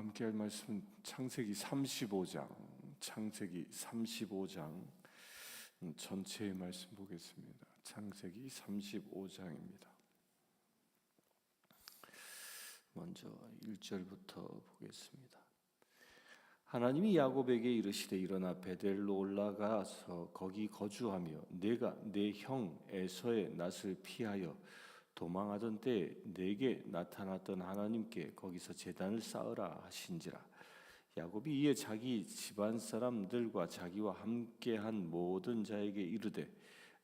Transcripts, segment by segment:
함께 할 말씀은 창세기 35장 전체의 말씀 보겠습니다. 창세기 35장입니다. 먼저 1절부터 보겠습니다. 하나님이 야곱에게 이르시되 일어나 베델로 올라가서 거기 거주하며 내가 내 형 에서의 낯을 피하여 도망하던 때에 내게 나타났던 하나님께 거기서 제단을 쌓으라 하신지라. 야곱이 이에 자기 집안 사람들과 자기와 함께한 모든 자에게 이르되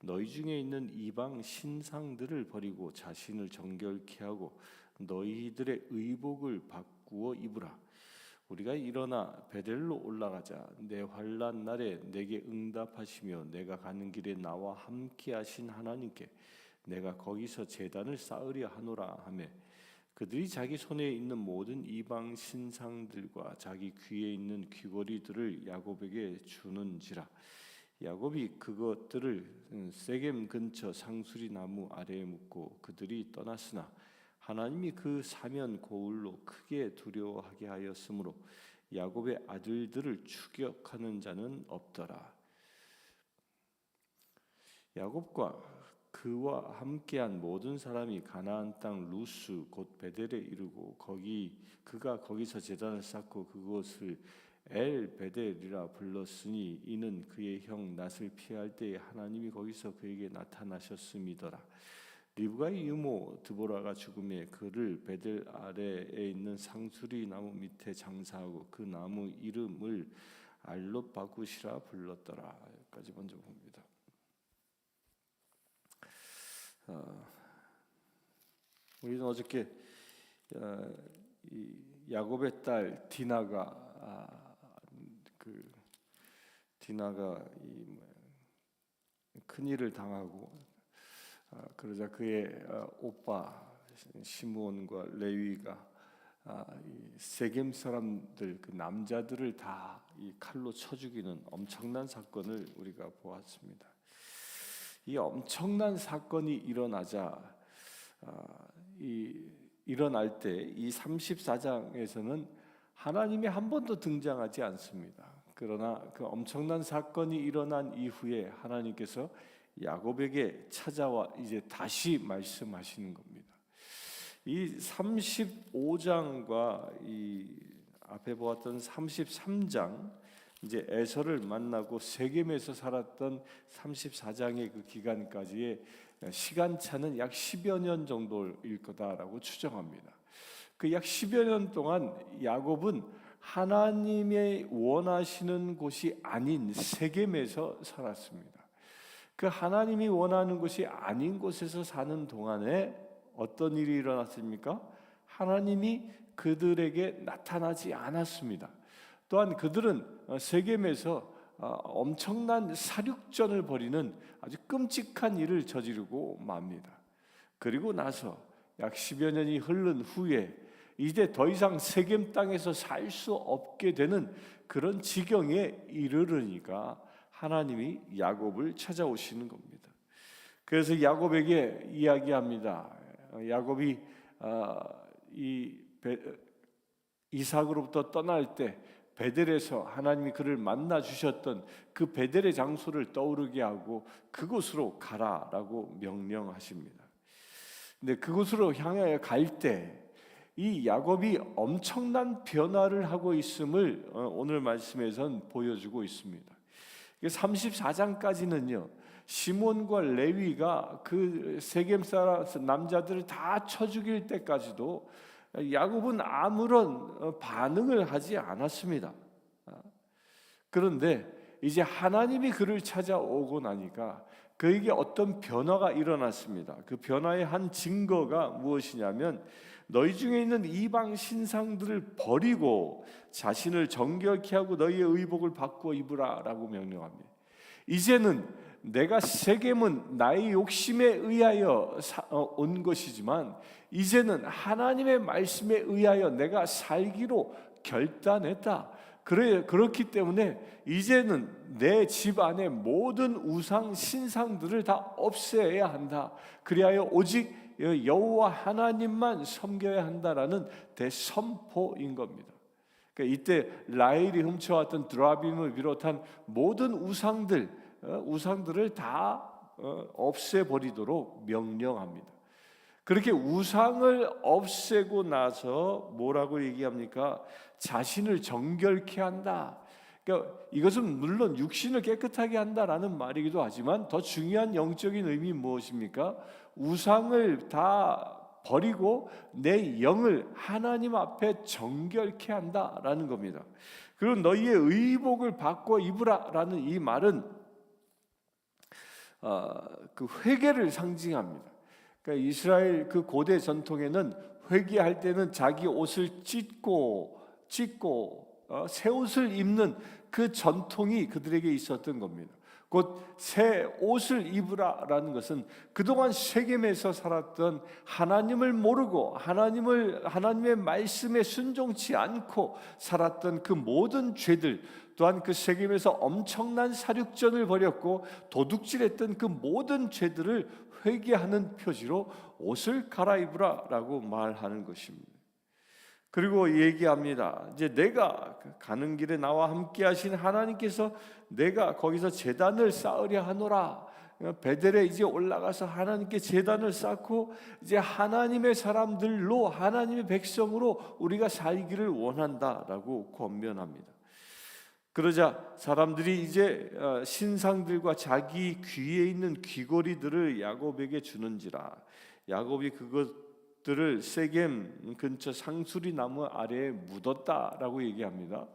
너희 중에 있는 이방 신상들을 버리고 자신을 정결케 하고 너희들의 의복을 바꾸어 입으라. 우리가 일어나 베델로 올라가자. 내 환난 날에 내게 응답하시며 내가 가는 길에 나와 함께하신 하나님께 내가 거기서 제단을 쌓으려 하노라 하매 그들이 자기 손에 있는 모든 이방 신상들과 자기 귀에 있는 귀걸이들을 야곱에게 주는지라. 야곱이 그것들을 세겜 근처 상수리 나무 아래에 묻고 그들이 떠났으나 하나님이 그 사면 고울로 크게 두려워하게 하였으므로 야곱의 아들들을 추격하는 자는 없더라. 야곱과 그와 함께한 모든 사람이 가나안 땅 루스 곧 베델에 이르고 그가 거기서 제단을 쌓고 그곳을 엘 베델이라 불렀으니 이는 그의 형 낫을 피할 때에 하나님이 거기서 그에게 나타나셨음이더라. 리브가의 유모 드보라가 죽음에 그를 베델 아래에 있는 상수리 나무 밑에 장사하고 그 나무 이름을 알롯바굿이라 불렀더라. 여기까지 먼저 봅니다. 우리는 어저께 이 야곱의 딸 디나가 큰 일을 당하고 그러자 그의 오빠 시므온과 레위가 세겜 사람들 그 남자들을 다 이 칼로 쳐 죽이는 엄청난 사건을 우리가 보았습니다. 이 엄청난 사건이 일어날 때 이 34장에서는 하나님이 한 번도 등장하지 않습니다. 그러나 그 엄청난 사건이 일어난 이후에 하나님께서 야곱에게 찾아와 이제 다시 말씀하시는 겁니다. 이 35장과 이 앞에 보았던 33장 이제 에서를 만나고 세겜에서 살았던 34장의 그 기간까지의 시간차는 약 10여 년 정도일 거다라고 추정합니다. 그 약 10여 년 동안 야곱은 하나님의 원하시는 곳이 아닌 세겜에서 살았습니다. 그 하나님이 원하는 곳이 아닌 곳에서 사는 동안에 어떤 일이 일어났습니까? 하나님이 그들에게 나타나지 않았습니다. 또한 그들은 세겜에서 엄청난 살육전을 벌이는 아주 끔찍한 일을 저지르고 맙니다. 그리고 나서 약 10여 년이 흐른 후에 이제 더 이상 세겜 땅에서 살 수 없게 되는 그런 지경에 이르르니까 하나님이 야곱을 찾아오시는 겁니다. 그래서 야곱에게 이야기합니다. 야곱이 이삭으로부터 떠날 때 베델에서 하나님이 그를 만나 주셨던 그 베델의 장소를 떠오르게 하고 그곳으로 가라라고 명령하십니다. 근데 그곳으로 향하여 갈 때 이 야곱이 엄청난 변화를 하고 있음을 오늘 말씀에선 보여주고 있습니다. 34장까지는요 시몬과 레위가 그 세겜 사람 남자들을 다 쳐 죽일 때까지도 야곱은 아무런 반응을 하지 않았습니다. 그런데 이제 하나님이 그를 찾아오고 나니까 그에게 어떤 변화가 일어났습니다. 그 변화의 한 증거가 무엇이냐면 너희 중에 있는 이방 신상들을 버리고 자신을 정결케 하고 너희의 의복을 바꾸어 입으라라고 명령합니다. 이제는 내가 세겜은 나의 욕심에 의하여 온 것이지만 이제는 하나님의 말씀에 의하여 내가 살기로 결단했다. 그렇기 때문에 이제는 내 집 안에 모든 우상 신상들을 다 없애야 한다. 그리하여 오직 여호와 하나님만 섬겨야 한다라는 대선포인 겁니다. 그러니까 이때 라헬이 훔쳐왔던 드라빔을 비롯한 모든 우상들을 다 없애버리도록 명령합니다. 그렇게 우상을 없애고 나서 뭐라고 얘기합니까? 자신을 정결케 한다. 그러니까 이것은 물론 육신을 깨끗하게 한다라는 말이기도 하지만 더 중요한 영적인 의미는 무엇입니까? 우상을 다 버리고 내 영을 하나님 앞에 정결케 한다라는 겁니다. 그리고 너희의 의복을 바꿔 입으라라는 이 말은 그 회개를 상징합니다. 그러니까 이스라엘 그 고대 전통에는 회개할 때는 자기 옷을 찢고 새 옷을 입는 그 전통이 그들에게 있었던 겁니다. 곧 새 옷을 입으라라는 것은 그동안 세겜에서 살았던 하나님을 모르고 하나님의 말씀에 순종치 않고 살았던 그 모든 죄들, 또한 그 세겜에서 엄청난 사륙전을 벌였고 도둑질했던 그 모든 죄들을 회개하는 표지로 옷을 갈아입으라라고 말하는 것입니다. 그리고 얘기합니다. 이제 내가 가는 길에 나와 함께 하신 하나님께서 내가 거기서 제단을 쌓으려 하노라. 베델에 이제 올라가서 하나님께 제단을 쌓고 이제 하나님의 사람들로, 하나님의 백성으로 우리가 살기를 원한다라고 권면합니다. 그러자 사람들이 이제 신상들과 자기 귀에 있는 귀걸이들을 야곱에게 주는지라. 야곱이 그것들을 세겜 근처 상수리 나무 아래에 묻었다라고 얘기합니다.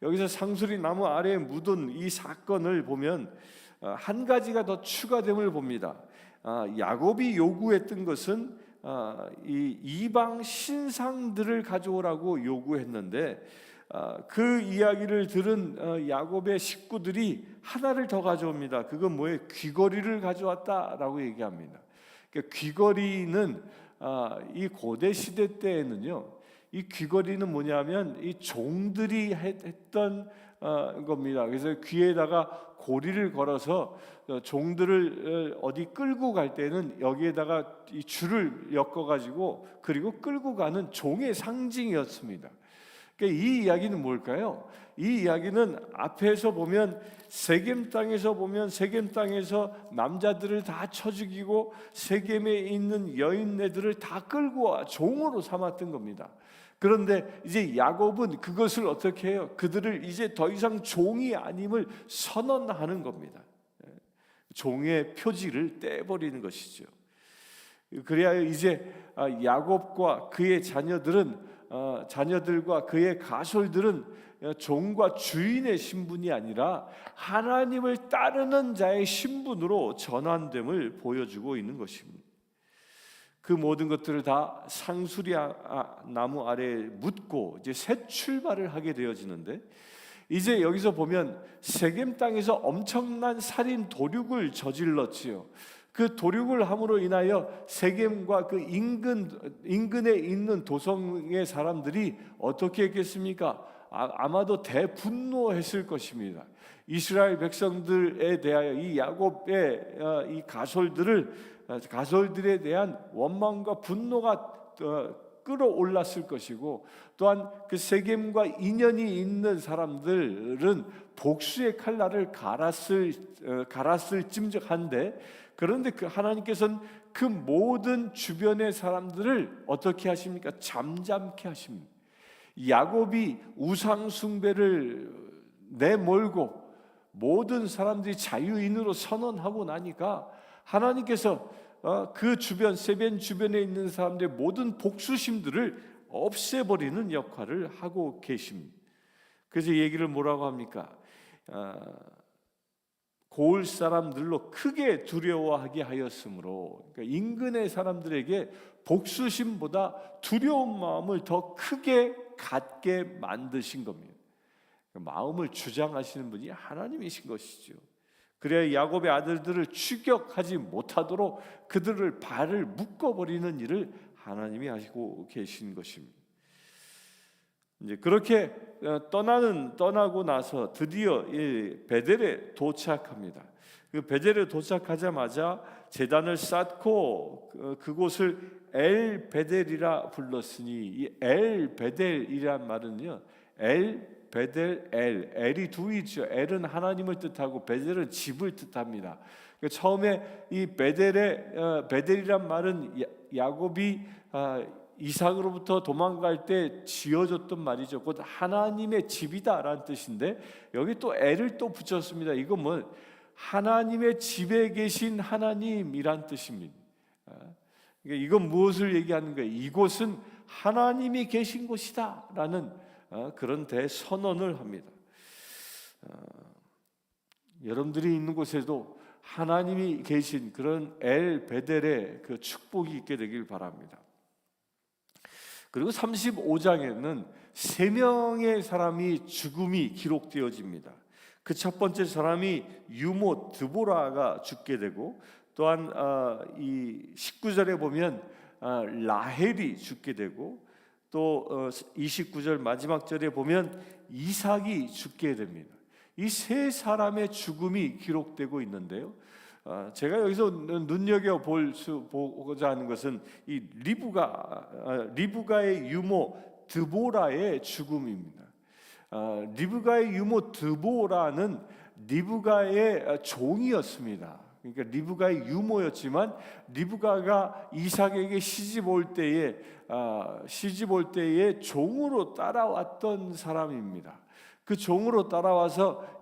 여기서 상수리 나무 아래에 묻은 이 사건을 보면 한 가지가 더 추가됨을 봅니다. 야곱이 요구했던 것은 이 이방 신상들을 가져오라고 요구했는데 그 이야기를 들은 야곱의 식구들이 하나를 더 가져옵니다. 그건 뭐예요? 귀걸이를 가져왔다라고 얘기합니다. 그러니까 귀걸이는 이 고대 시대 때에는요, 이 귀걸이는 뭐냐면 이 종들이 했던 겁니다. 그래서 귀에다가 고리를 걸어서 종들을 어디 끌고 갈 때는 여기에다가 이 줄을 엮어가지고 그리고 끌고 가는 종의 상징이었습니다. 그러니까 이 이야기는 뭘까요? 이 이야기는 앞에서 보면 세겜 땅에서 남자들을 다 쳐 죽이고 세겜에 있는 여인네들을 다 끌고 와 종으로 삼았던 겁니다. 그런데 이제 야곱은 그것을 어떻게 해요? 그들을 이제 더 이상 종이 아님을 선언하는 겁니다. 종의 표지를 떼버리는 것이죠. 그래야 이제 야곱과 그의 자녀들과 그의 가솔들은 종과 주인의 신분이 아니라 하나님을 따르는 자의 신분으로 전환됨을 보여주고 있는 것입니다. 그 모든 것들을 다 상수리 나무 아래에 묻고 이제 새 출발을 하게 되어지는데, 이제 여기서 보면 세겜 땅에서 엄청난 살인 도륙을 저질렀지요. 그 도륙을 함으로 인하여 세겜과 그 인근에 있는 도성의 사람들이 어떻게 했겠습니까? 아마도 대분노했을 것입니다. 이스라엘 백성들에 대하여 이 야곱의 이 가솔들에 대한 원망과 분노가 끌어올랐을 것이고, 또한 그 세겜과 인연이 있는 사람들은 복수의 칼날을 갈았을 찜적한데, 그런데 그 하나님께서는 그 모든 주변의 사람들을 어떻게 하십니까? 잠잠케 하십니다. 야곱이 우상 숭배를 내몰고 모든 사람들이 자유인으로 선언하고 나니까 하나님께서 그 주변 세겜 주변에 있는 사람들의 모든 복수심들을 없애버리는 역할을 하고 계십니다. 그래서 얘기를 뭐라고 합니까? 고을 사람들로 크게 두려워하게 하였으므로, 그러니까 인근의 사람들에게 복수심보다 두려운 마음을 더 크게 갖게 만드신 겁니다. 마음을 주장하시는 분이 하나님이신 것이죠. 그래야 야곱의 아들들을 추격하지 못하도록 그들을 발을 묶어버리는 일을 하나님이 하시고 계신 것입니다. 이제 그렇게 떠나고 나서 드디어 베델에 도착합니다. 그 베델에 도착하자마자 제단을 쌓고 그곳을 엘 베델이라 불렀으니, 이 엘 베델이란 말은요, 엘, 베델, 엘이 둘이 있죠. 엘은 하나님을 뜻하고 베델은 집을 뜻합니다. 그러니까 처음에 이 베델이란 말은 야곱이 이삭으로부터 도망갈 때 지어졌던 말이죠. 곧 하나님의 집이다라는 뜻인데 여기 또 엘을 또 붙였습니다. 이건 뭐 하나님의 집에 계신 하나님이란 뜻입니다. 그러니까 이건 무엇을 얘기하는 거예요? 이곳은 하나님이 계신 곳이다라는 그런 대선언을 합니다. 여러분들이 있는 곳에도 하나님이 계신 그런 엘 베델의 그 축복이 있게 되길 바랍니다. 그리고 35장에는 3명의 사람이 죽음이 기록되어집니다. 그 첫 번째 사람이 유모 드보라가 죽게 되고, 또한 이 19절에 보면 라헬이 죽게 되고, 또 29절 마지막 절에 보면 이삭이 죽게 됩니다. 이 세 사람의 죽음이 기록되고 있는데요. 제가 여기서 눈여겨 보고자 하는 것은 이 리브가의 유모 드보라의 죽음입니다. 리브가의 유모 드보라는 리브가의 종이었습니다. 그러니까 리브가의 유모였지만 리브가가 이삭에게 시집 올 때에 종으로 따라왔던 사람입니다. 그 종으로 따라와서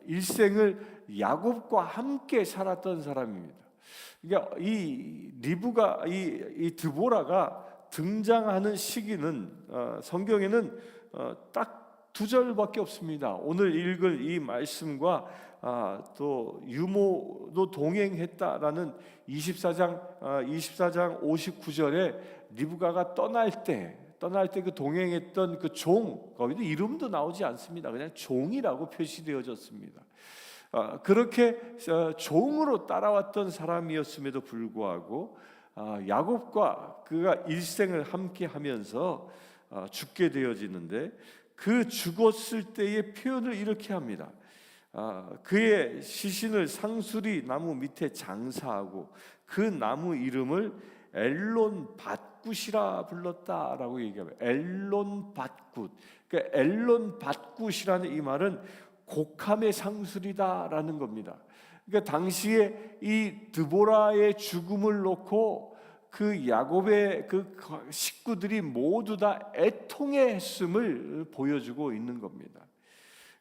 일생을 야곱과 함께 살았던 사람입니다. 그러니까 이 리브가 이 드보라가 등장하는 시기는 성경에는 딱 2절밖에 없습니다. 오늘 읽을 이 말씀과 또 유모도 동행했다라는 24장 59절에 리브가가 떠날 때 그 동행했던 그 종, 거기도 이름도 나오지 않습니다. 그냥 종이라고 표시되어졌습니다. 그렇게 종으로 따라왔던 사람이었음에도 불구하고 야곱과 그가 일생을 함께하면서 죽게 되어지는데, 그 죽었을 때의 표현을 이렇게 합니다. 그의 시신을 상수리 나무 밑에 장사하고 그 나무 이름을 엘론 밧굿이라 불렀다라고 얘기합니다. 엘론 밧굿. 그러니까 엘론 밧굿이라는 이 말은 곡함의 상술이다라는 겁니다. 그러니까 당시에 이 드보라의 죽음을 놓고 그 야곱의 그 식구들이 모두 다 애통했음을 보여주고 있는 겁니다.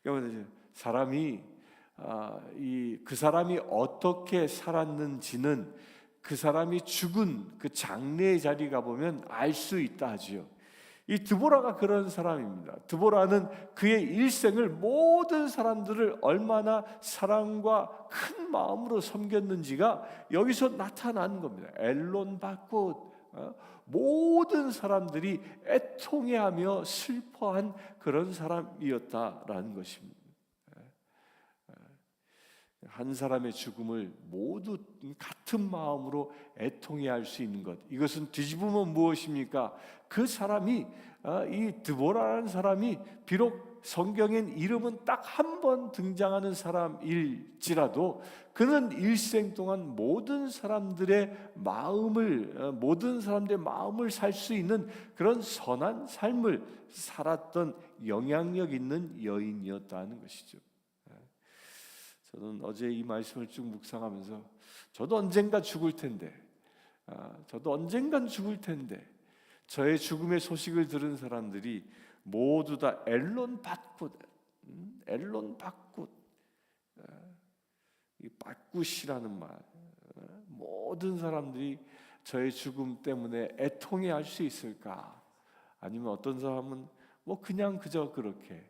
그러니까 사람이 그 사람이 어떻게 살았는지는 그 사람이 죽은 그 장례의 자리 가보면 알 수 있다 하지요. 이 드보라가 그런 사람입니다. 드보라는 그의 일생을 모든 사람들을 얼마나 사랑과 큰 마음으로 섬겼는지가 여기서 나타나는 겁니다. 엘론 밧굿, 모든 사람들이 애통해하며 슬퍼한 그런 사람이었다라는 것입니다. 한 사람의 죽음을 모두 같은 마음으로 애통해할 수 있는 것, 이것은 뒤집으면 무엇입니까? 그 사람이 이 드보라라는 사람이 비록 성경엔 이름은 딱 한 번 등장하는 사람일지라도 그는 일생 동안 모든 사람들의 마음을 살 수 있는 그런 선한 삶을 살았던 영향력 있는 여인이었다는 것이죠. 저는 어제 이 말씀을 쭉 묵상하면서 저도 언젠간 죽을 텐데 저의 죽음의 소식을 들은 사람들이 모두 다 엘론 밧굿, 이 밧굿이라는 말, 모든 사람들이 저의 죽음 때문에 애통해할 수 있을까? 아니면 어떤 사람은 뭐 그냥 그저 그렇게,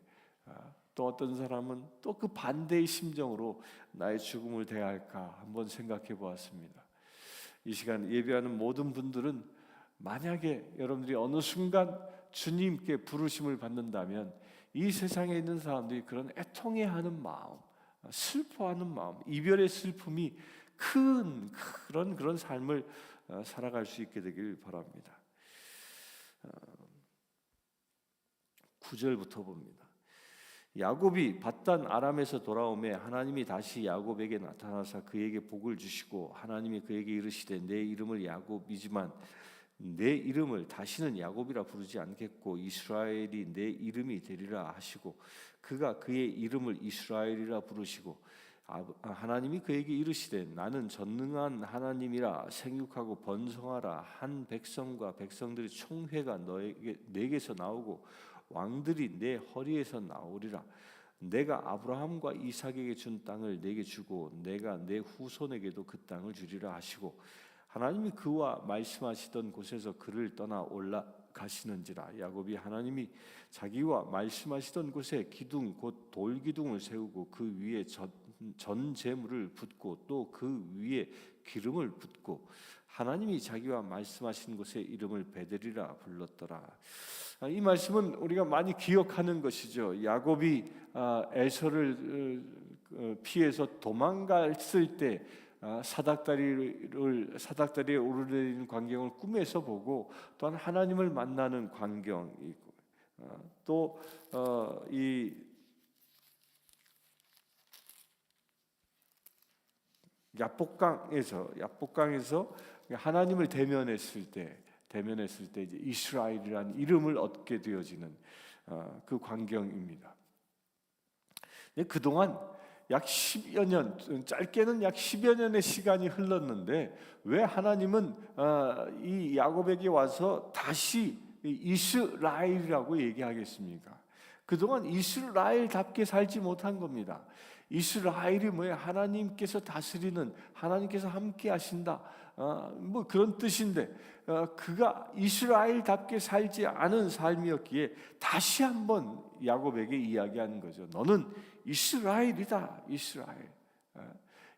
또 어떤 사람은 또 그 반대의 심정으로 나의 죽음을 대할까 한번 생각해 보았습니다. 이 시간 예배하는 모든 분들은 만약에 여러분들이 어느 순간 주님께 부르심을 받는다면 이 세상에 있는 사람들이 그런 애통해하는 마음, 슬퍼하는 마음, 이별의 슬픔이 큰 그런 삶을 살아갈 수 있게 되길 바랍니다. 9절부터 봅니다. 야곱이 밧단 아람에서 돌아오매 하나님이 다시 야곱에게 나타나사 그에게 복을 주시고 하나님이 그에게 이르시되 내 이름을 야곱이지만 내 이름을 다시는 야곱이라 부르지 않겠고 이스라엘이 내 이름이 되리라 하시고 그가 그의 이름을 이스라엘이라 부르시고 하나님이 그에게 이르시되 나는 전능한 하나님이라 생육하고 번성하라. 한 백성과 백성들의 총회가 내게서 나오고 왕들이 내 허리에서 나오리라. 내가 아브라함과 이삭에게 준 땅을 내게 주고 내가 내 후손에게도 그 땅을 주리라 하시고 하나님이 그와 말씀하시던 곳에서 그를 떠나 올라가시는지라. 야곱이 하나님이 자기와 말씀하시던 곳에 기둥 곧 돌기둥을 세우고 그 위에 전 제물을 붓고 또 그 위에 기름을 붓고 하나님이 자기와 말씀하신 곳에 이름을 베델이라 불렀더라. 이 말씀은 우리가 많이 기억하는 것이죠. 야곱이 에서를 피해서 도망갔을 때 사닥다리에 오르내리는 광경을 꿈에서 보고 또한 하나님을 만나는 광경이고 또이 야복강에서 하나님을 대면했을 때 이제 이스라엘이라는 이름을 얻게 되어지는 그 광경입니다. 그동안 약 10여 년, 짧게는 약 10여 년의 시간이 흘렀는데 왜 하나님은 이 야곱에게 와서 다시 이스라엘이라고 얘기하겠습니까? 그동안 이스라엘답게 살지 못한 겁니다. 이스라엘이 뭐예요? 하나님께서 다스리는, 하나님께서 함께 하신다, 뭐 그런 뜻인데 그가 이스라엘답게 살지 않은 삶이었기에 다시 한번 야곱에게 이야기하는 거죠. 너는 이스라엘이다. 이스라엘.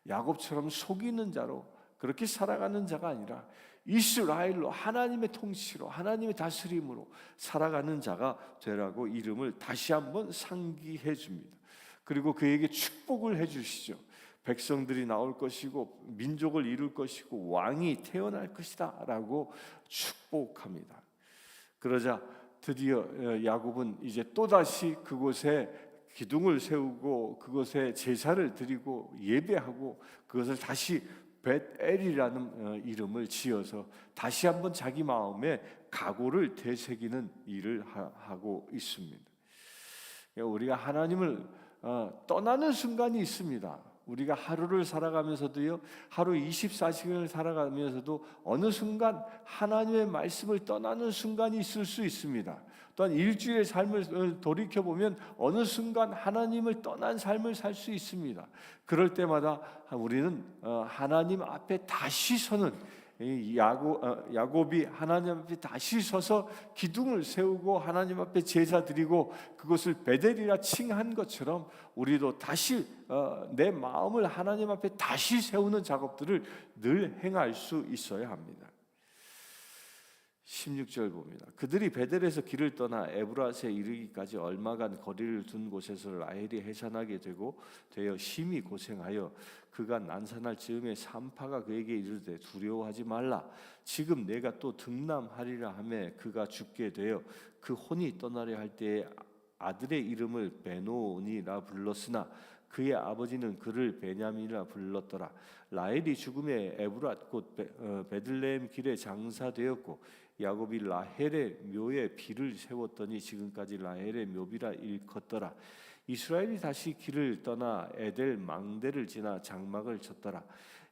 야곱처럼 속이는 자로 그렇게 살아가는 자가 아니라 이스라엘로 하나님의 통치로 하나님의 다스림으로 살아가는 자가 되라고 이름을 다시 한번 상기해 줍니다. 그리고 그에게 축복을 해 주시죠. 백성들이 나올 것이고 민족을 이룰 것이고 왕이 태어날 것이다 라고 축복합니다. 그러자 드디어 야곱은 이제 또다시 그곳에 기둥을 세우고 그곳에 제사를 드리고 예배하고 그것을 다시 벳엘이라는 이름을 지어서 다시 한번 자기 마음에 각오를 되새기는 일을 하고 있습니다. 우리가 하나님을 떠나는 순간이 있습니다. 우리가 하루를 살아가면서도요, 하루 24시간을 살아가면서도 어느 순간 하나님의 말씀을 떠나는 순간이 있을 수 있습니다. 또한 일주일의 삶을 돌이켜보면 어느 순간 하나님을 떠난 삶을 살 수 있습니다. 그럴 때마다 우리는 하나님 앞에 다시 서는 야곱이 하나님 앞에 다시 서서 기둥을 세우고 하나님 앞에 제사 드리고 그것을 베델이라 칭한 것처럼 우리도 다시 내 마음을 하나님 앞에 다시 세우는 작업들을 늘 행할 수 있어야 합니다. 16절 봅니다. 그들이 베델에서 길을 떠나 에브라스에 이르기까지 얼마간 거리를 둔 곳에서 라헬이 해산하게 되어 심히 고생하여 그가 난산할 즈음에 산파가 그에게 이르되 두려워하지 말라. 지금 내가 또 등남하리라 하매 그가 죽게 되어 그 혼이 떠나려 할 때에 아들의 이름을 베노니라 불렀으나 그의 아버지는 그를 베냐민이라 불렀더라. 라헬이 죽음에 에브랏 곧 베들레헴 길에 장사되었고 야곱이 라헬의 묘에 비를 세웠더니 지금까지 라헬의 묘비라 일컫더라. 이스라엘이 다시 길을 떠나 에델 망대를 지나 장막을 쳤더라.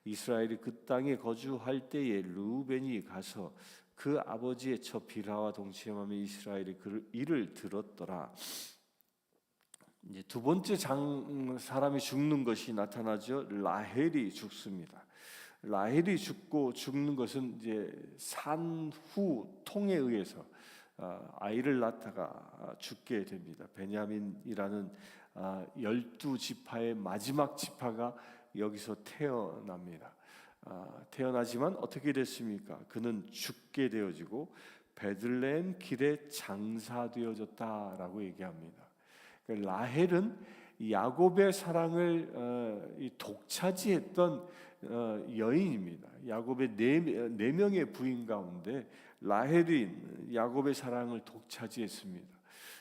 이스라엘이 그 땅에 거주할 때에 르우벤이 가서 그 아버지의 처 빌하와 동침하며 이스라엘이 이를 들었더라. 이제 두 번째 사람이 죽는 것이 나타나죠. 라헬이 죽습니다. 라헬이 죽는 것은 이제 산후 통에 의해서 아이를 낳다가 죽게 됩니다. 베냐민이라는 12지파의 마지막 지파가 여기서 태어납니다. 태어나지만 어떻게 됐습니까? 그는 죽게 되어지고 베들레헴 길에 장사되어졌다라고 얘기합니다. 라헬은 야곱의 사랑을 독차지했던 여인입니다. 야곱의 네 명의 부인 가운데 라헬이 야곱의 사랑을 독차지했습니다.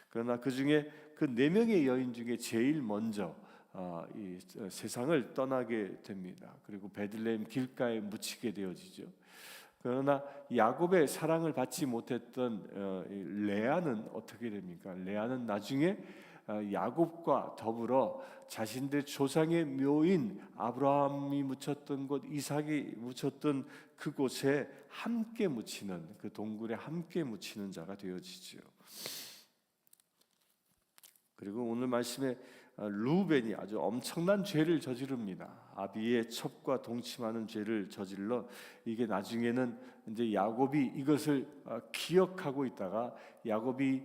그러나 그 중에 그 네 명의 여인 중에 제일 먼저 이 세상을 떠나게 됩니다. 그리고 베들레헴 길가에 묻히게 되어지죠. 그러나 야곱의 사랑을 받지 못했던 레아는 어떻게 됩니까? 레아는 나중에 야곱과 더불어 자신들 조상의 묘인 아브라함이 묻혔던 곳, 이삭이 묻혔던 그곳에 함께 묻히는, 그 동굴에 함께 묻히는 자가 되어지죠. 그리고 오늘 말씀에 루벤이 아주 엄청난 죄를 저지릅니다. 아비의 첩과 동침하는 죄를 저질러 이게 나중에는 이제 야곱이 이것을 기억하고 있다가 야곱이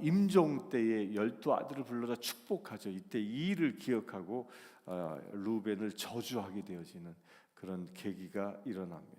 임종 때에 12아들을 불러다 축복하죠. 이때 이 일을 기억하고 루벤을 저주하게 되어지는 그런 계기가 일어납니다.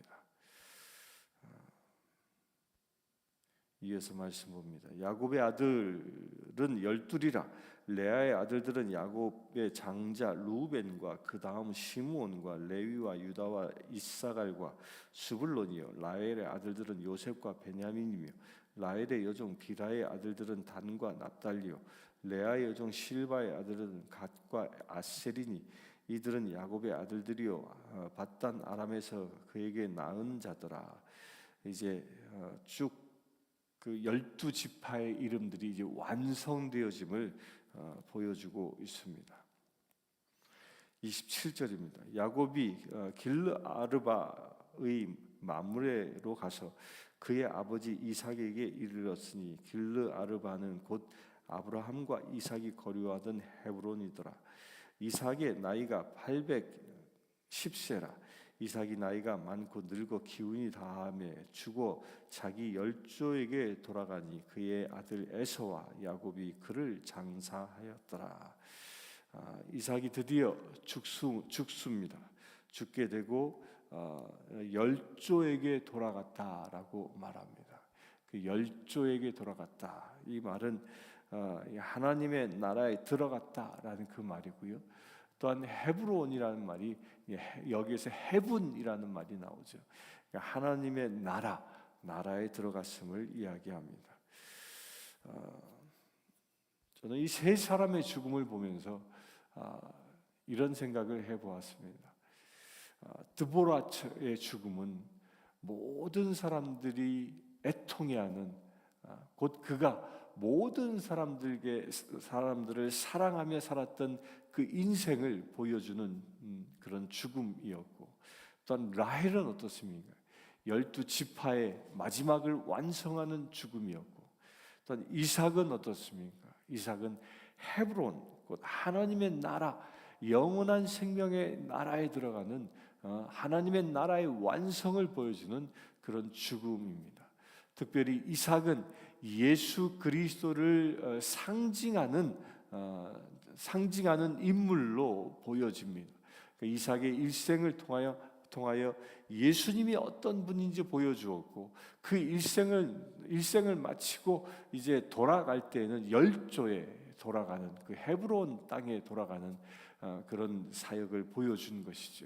이어서 말씀 봅니다. 야곱의 아들은 12이라. 레아의 아들들은 야곱의 장자 루벤과 그 다음 시므온과 레위와 유다와 이사갈과 스불론이요. 라헬의 아들들은 요셉과 베냐민이며 라헬의 여종 비라의 아들들은 단과 납달리요. 레아의 여종 실바의 아들들은 갓과 아셀이니 이들은 야곱의 아들들이요. 밧단 아람에서 그에게 낳은 자더라. 이제 쭉 그 12지파의 이름들이 이제 완성되어짐을 보여주고 있습니다. 27절입니다. 야곱이 길르아르바의 마므레로 가서 그의 아버지 이삭에게 이르렀으니 길르아르바는 곧 아브라함과 이삭이 거류하던 헤브론이더라. 이삭의 나이가 810세라. 이삭이 나이가 많고 늙어 기운이 다함에 죽어 자기 열조에게 돌아가니 그의 아들 에서와 야곱이 그를 장사하였더라. 이삭이 드디어 죽습니다. 죽게 되고 열조에게 돌아갔다라고 말합니다. 그 열조에게 돌아갔다. 이 말은 하나님의 나라에 들어갔다라는 그 말이고요. 또한 헤브론이라는 말이 여기에서 해분이라는 말이 나오죠. 그러니까 하나님의 나라에 들어갔음을 이야기합니다. 저는 이 세 사람의 죽음을 보면서 이런 생각을 해보았습니다. 드보라의 죽음은 모든 사람들이 애통해하는, 곧 그가 모든 사람들을 사랑하며 살았던 그 인생을 보여주는 그런 죽음이었고, 또한 라헬은 어떻습니까? 12지파의 마지막을 완성하는 죽음이었고, 또한 이삭은 어떻습니까? 이삭은 헤브론, 곧 하나님의 나라, 영원한 생명의 나라에 들어가는 하나님의 나라의 완성을 보여주는 그런 죽음입니다. 특별히 이삭은 예수 그리스도를 상징하는 인물로 보여집니다. 이삭의 일생을 통하여 예수님이 어떤 분인지 보여주었고, 그 일생을 마치고 이제 돌아갈 때에는 열조에 돌아가는, 그 헤브론 땅에 돌아가는 그런 사역을 보여준 것이죠.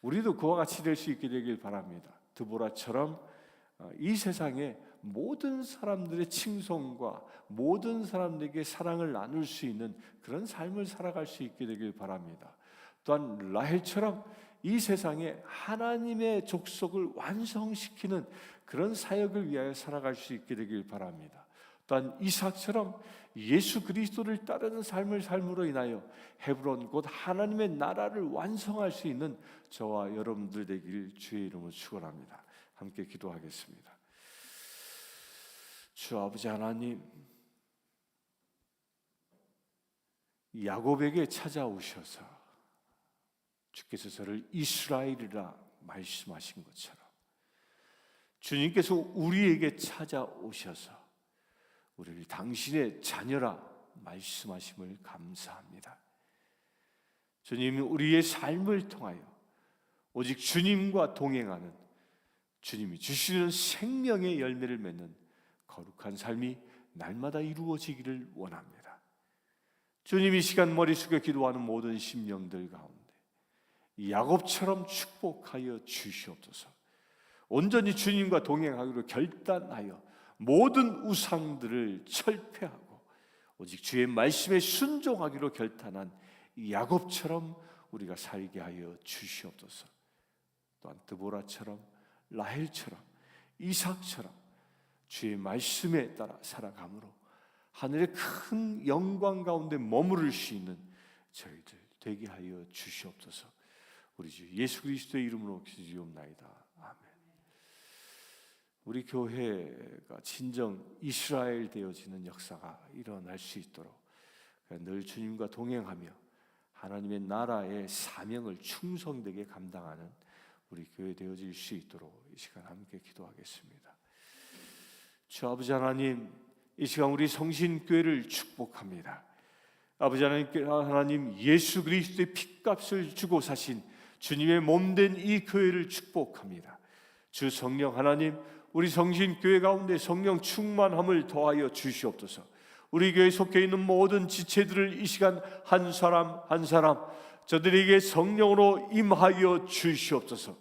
우리도 그와 같이 될 수 있게 되길 바랍니다. 드보라처럼 이 세상에 모든 사람들의 칭송과 모든 사람들에게 사랑을 나눌 수 있는 그런 삶을 살아갈 수 있게 되길 바랍니다. 또한 라헬처럼 이 세상에 하나님의 족속을 완성시키는 그런 사역을 위하여 살아갈 수 있게 되길 바랍니다. 또한 이삭처럼 예수 그리스도를 따르는 삶을 삶으로 인하여 헤브론 곧 하나님의 나라를 완성할 수 있는 저와 여러분들 되길 주의 이름으로 축원합니다. 함께 기도하겠습니다. 주 아버지 하나님, 야곱에게 찾아오셔서 주께서 저를 이스라엘이라 말씀하신 것처럼 주님께서 우리에게 찾아오셔서 우리를 당신의 자녀라 말씀하심을 감사합니다. 주님이 우리의 삶을 통하여 오직 주님과 동행하는, 주님이 주시는 생명의 열매를 맺는 거룩한 삶이 날마다 이루어지기를 원합니다. 주님, 이 시간 머리 숙여 기도하는 모든 심령들 가운데 야곱처럼 축복하여 주시옵소서. 온전히 주님과 동행하기로 결단하여 모든 우상들을 철폐하고 오직 주의 말씀에 순종하기로 결단한 야곱처럼 우리가 살게 하여 주시옵소서. 또한 드보라처럼 라헬처럼 이삭처럼 주의 말씀에 따라 살아감으로 하늘의 큰 영광 가운데 머무를 수 있는 저희들 되게 하여 주시옵소서. 우리 주 예수 그리스도의 이름으로 기도하옵나이다. 아멘. 우리 교회가 진정 이스라엘 되어지는 역사가 일어날 수 있도록 늘 주님과 동행하며 하나님의 나라의 사명을 충성되게 감당하는 우리 교회 되어질 수 있도록 이 시간 함께 기도하겠습니다. 주 아버지 하나님, 이 시간 우리 성신교회를 축복합니다. 아버지 하나님, 예수 그리스도의 핏값을 주고 사신 주님의 몸된 이 교회를 축복합니다. 주 성령 하나님, 우리 성신교회 가운데 성령 충만함을 더하여 주시옵소서. 우리 교회에 속해 있는 모든 지체들을 이 시간 한 사람 한 사람 저들에게 성령으로 임하여 주시옵소서.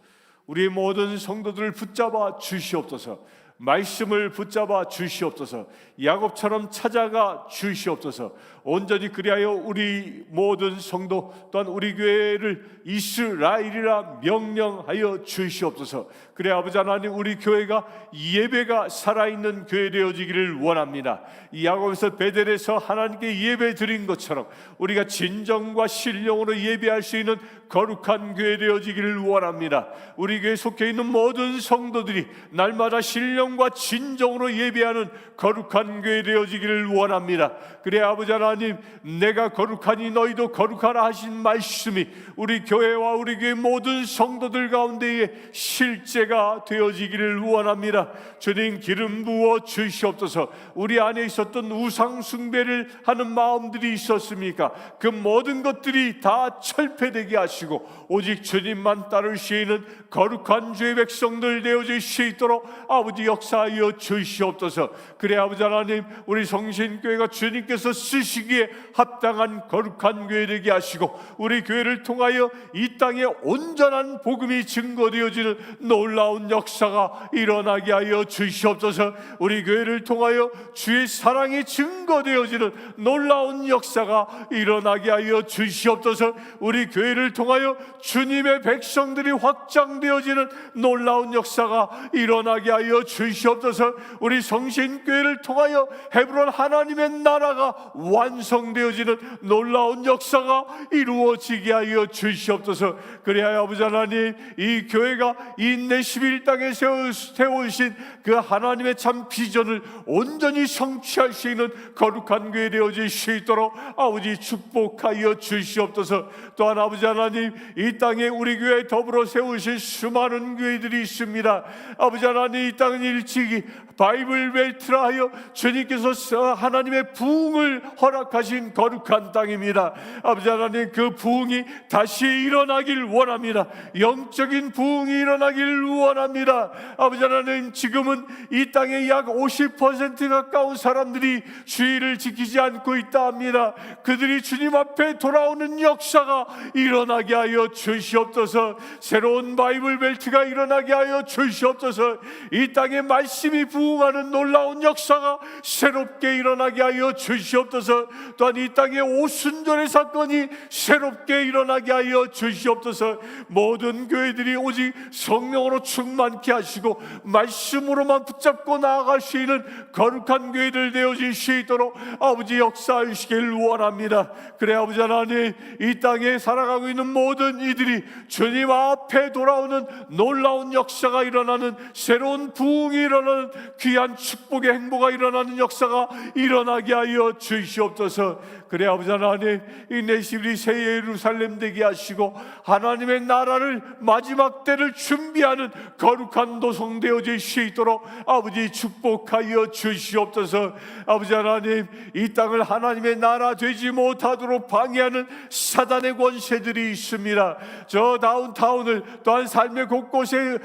우리의 모든 성도들을 붙잡아 주시옵소서. 말씀을 붙잡아 주시옵소서. 야곱처럼 찾아가 주시옵소서. 온전히 그리하여 우리 모든 성도 또한 우리 교회를 이스라엘이라 명령하여 주시옵소서. 그래 아버지 하나님, 우리 교회가 예배가 살아있는 교회 되어지기를 원합니다. 이 야곱에서 베델에서 하나님께 예배 드린 것처럼 우리가 진정과 신령으로 예배할 수 있는 거룩한 교회 되어지기를 원합니다. 우리 교회에 속해 있는 모든 성도들이 날마다 신령과 진정으로 예배하는 거룩한 교회 되어지기를 원합니다. 그래 아버지 하나님, 내가 거룩하니 너희도 거룩하라 하신 말씀이 우리 교회와 우리 교회 모든 성도들 가운데에 실제가 되어지기를 원합니다. 주님, 기름 부어 주시옵소서. 우리 안에 있었던 우상 숭배를 하는 마음들이 있었습니까? 그 모든 것들이 다 철폐되게 하시고 오직 주님만 따를 수 있는 거룩한 주의 백성들 되어질 수 있도록 아버지 역사하여 주시옵소서. 그래 아버지 하나님, 우리 성신교회가 주님께서 쓰시기에 합당한 거룩한 교회 되게 하시고 우리 교회를 통하여 이 땅에 온전한 복음이 증거되어지는 놀라운 역사가 일어나게 하여 주시옵소서. 우리 교회를 통하여 주의 사랑이 증거되어지는 놀라운 역사가 일어나게 하여 주시옵소서. 우리 교회를 통하여 주님의 백성들이 확장되어지는 놀라운 역사가 일어나게 하여 주시옵소서. 우리 성신교회를 통하여 헤브론 하나님의 나라가 완성되어지는 놀라운 역사가 이루어지게 하여 주시옵소서. 그래야 아버지 하나님, 이 교회가 인내 11 땅에 세우신 그 하나님의 참 비전을 온전히 성취할 수 있는 거룩한 교회 되어질 수 있도록 아버지 축복하여 주시옵소서. 또한 아버지 하나님, 이 땅에 우리 교회 더불어 세우신 수많은 교회들이 있습니다. 아버지 하나님, 이 땅은 일찍이 바이블 벨트라 하여 주님께서 하나님의 부흥을 허락하신 거룩한 땅입니다. 아버지 하나님, 그 부흥이 다시 일어나길 원합니다. 영적인 부흥이 일어나길 원합니다. 아버지 하나님, 지금은 이 땅의 약 50% 가까운 사람들이 주의를 지키지 않고 있다 합니다. 그들이 주님 앞에 돌아오는 역사가 일어나게 하여 주시옵소서. 새로운 바이블 벨트가 일어나게 하여 주시옵소서. 이 땅에 말씀이 부흥하는 놀라운 역사가 새롭게 일어나게 하여 주시옵소서. 또한 이 땅에 오순절의 사건이 새롭게 일어나게 하여 주시옵소서. 모든 교회들이 오직 성령으로 충만케 하시고 말씀으로만 붙잡고 나아갈 수 있는 거룩한 교회들 되어질 수 있도록 아버지 역사하시길 원합니다. 그래 아버지 하나님, 이 땅에 살아가고 있는 모든 이들이 주님 앞에 돌아오는 놀라운 역사가 일어나는, 새로운 부흥이 일어나는, 귀한 축복의 행보가 일어나는 역사가 일어나게 하여 주시옵소서. 그래 아버지 하나님, 이 내시리 새 예루살렘 되게 하시고 하나님의 나라를 마지막 때를 준비하는 거룩한 도성 되어질 수 있도록 아버지 축복하여 주시옵소서. 아버지 하나님, 이 땅을 하나님의 나라 되지 못하도록 방해하는 사단의 권세들이 있습니다. 저 다운타운을 또한 삶의 곳곳에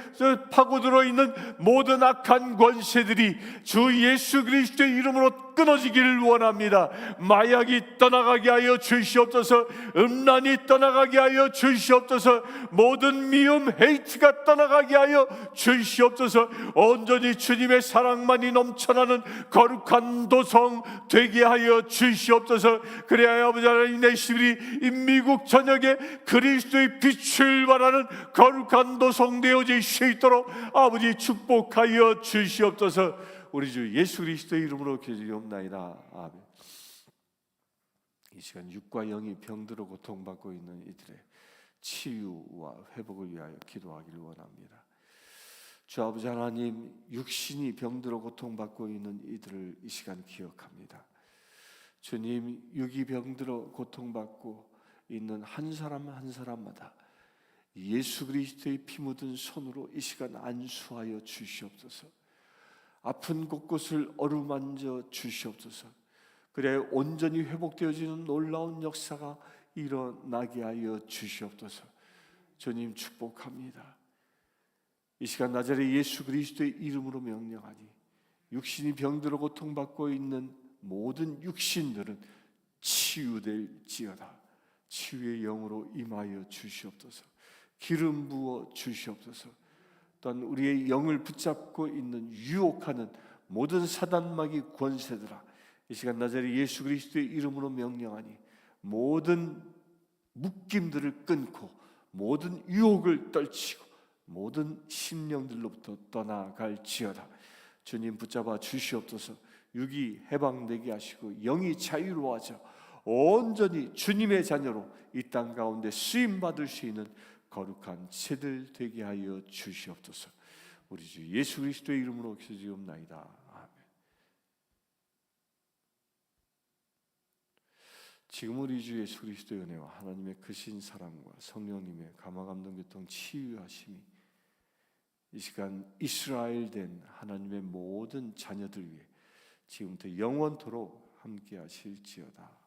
파고들어 있는 모든 악한 권세들이 주 예수 그리스도의 이름으로 끊어지기를 원합니다. 마약이 떠나가게 하여 주시옵소서. 음란이 떠나가게 하여 주시옵소서. 모든 미움, 헤이트가 떠나가게 나게 하여 주시옵소서. 온전히 주님의 사랑만이 넘쳐나는 거룩한 도성 되게 하여 주시옵소서. 그래야 아버지 하나님, 내 시민이 이 미국 전역에 그리스도의 빛을 발하는 거룩한 도성 되어질 수 있도록 아버지 축복하여 주시옵소서. 우리 주 예수 그리스도의 이름으로 기도하옵나이다. 아멘. 이 시간 육과 영이 병들어 고통받고 있는 이들의 치유와 회복을 위하여 기도하기를 원합니다. 주 아버지 하나님, 육신이 병들어 고통받고 있는 이들을 이 시간 기억합니다. 주님, 육이 병들어 고통받고 있는 한 사람 한 사람마다 예수 그리스도의 피 묻은 손으로 이 시간 안수하여 주시옵소서. 아픈 곳곳을 어루만져 주시옵소서. 그래 온전히 회복되어지는 놀라운 역사가 일어나게 하여 주시옵소서. 주님 축복합니다. 이 시간 나자렛 예수 그리스도의 이름으로 명령하니 육신이 병들어 고통받고 있는 모든 육신들은 치유될지어다. 치유의 영으로 임하여 주시옵소서. 기름 부어 주시옵소서. 또한 우리의 영을 붙잡고 있는 유혹하는 모든 사단마귀 권세들아, 이 시간 나자렛 예수 그리스도의 이름으로 명령하니 모든 묶임들을 끊고 모든 유혹을 떨치고 모든 심령들로부터 떠나갈지어다. 주님 붙잡아 주시옵소서. 육이 해방되게 하시고 영이 자유로워져 온전히 주님의 자녀로 이 땅 가운데 쓰임받을 수 있는 거룩한 새들 되게 하여 주시옵소서. 우리 주 예수 그리스도의 이름으로 기도드리옵나이다. 아멘. 지금 우리 주 예수 그리스도의 은혜와 하나님의 크신 사랑과 성령님의 감화감동 교통 치유하심이 이 시간 이스라엘 된 하나님의 모든 자녀들 위해 지금부터 영원토록 함께 하실지어다.